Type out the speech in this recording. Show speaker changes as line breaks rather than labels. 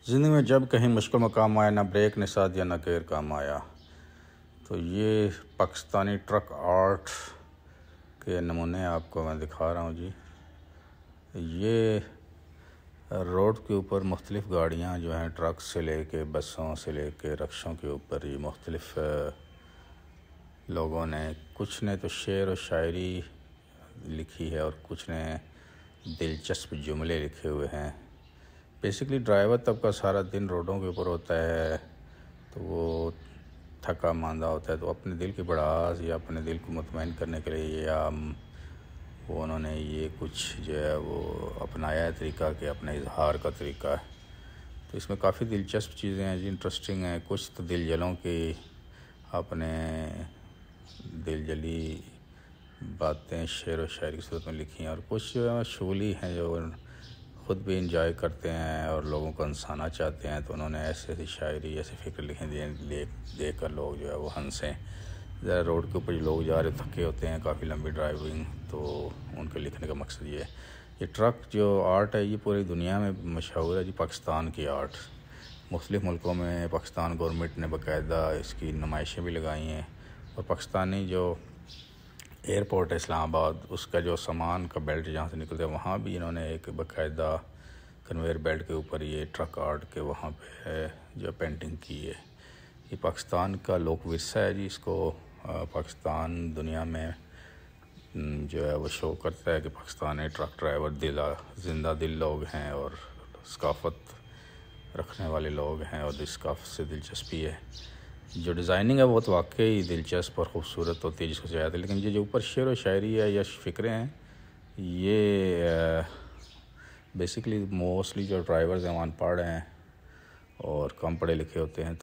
ज़िंदगी में जब कहीं मुश्किल मकाम आया, ना ब्रेक ने साथ दिया, ना केयर काम आया। तो ये पाकिस्तानी ट्रक आर्ट के नमूने आपको मैं दिखा रहा हूँ जी। ये रोड के ऊपर मुख्तलिफ़ गाड़ियाँ जो हैं, ट्रक से लेके बसों से लेके रक्शों के ऊपर ये मुख्तलिफ़ लोगों ने, कुछ ने तो शेर व शायरी लिखी है और कुछ ने दिलचस्प जुमले लिखे हुए हैं। बेसिकली ड्राइवर तबका सारा दिन रोडों के ऊपर होता है, तो वो थका मांदा होता है, तो अपने दिल की भड़ास या अपने दिल को मुतमईन करने के लिए या वो उन्होंने ये कुछ जो है वो अपनाया है तरीका, कि अपने इजहार का तरीका है। तो इसमें काफ़ी दिलचस्प चीज़ें हैं जी, इंटरेस्टिंग हैं। कुछ तो दिल जलों की अपने दिल जली बातें शेर व शायरी की सूरत में लिखी हैं, और कुछ शूली हैं जो ख़ुद भी इंजॉय करते हैं और लोगों को हंसाना चाहते हैं। तो उन्होंने ऐसे ऐसी शायरी, ऐसे फ़िक्र लिखे देख कर लोग जो है वो हंसें। ज़रा रोड के ऊपर जो लोग जा रहे थके होते हैं, काफ़ी लंबी ड्राइविंग, तो उनके लिखने का मकसद ये है। ये ट्रक जो आर्ट है ये पूरी दुनिया में मशहूर है जी। पाकिस्तान की आर्ट मुख्तलिफ़ मुल्कों में पाकिस्तान गवर्नमेंट ने बाकायदा इसकी नुमाइशें भी लगाई हैं, और पाकिस्तानी जो एयरपोर्ट है इस्लामाबाद, उसका जो सामान का बेल्ट जहाँ से निकलता है वहाँ भी इन्होंने एक बाकायदा कन्वेयर बेल्ट के ऊपर ये ट्रक आर्ट के वहाँ पे है जो पेंटिंग की है। ये पाकिस्तान का लोक विरसा है जी। इसको पाकिस्तान दुनिया में जो है वो शो करता है कि पाकिस्तानी ट्रक ड्राइवर ज़िंदा दिल लोग हैं और सकाफ़त रखने वाले लोग हैं, और इस सकाफ़त से दिलचस्पी है। जो डिज़ाइनिंग है वो तो वाकई दिलचस्प और ख़ूबसूरत होती है जिसको चाहते हैं, लेकिन ये जो ऊपर शेर व शायरी है या फ़िक्रें हैं, ये बेसिकली मोस्टली जो ड्राइवर्स हैं वो अनपढ़ हैं और कम पढ़े लिखे होते हैं।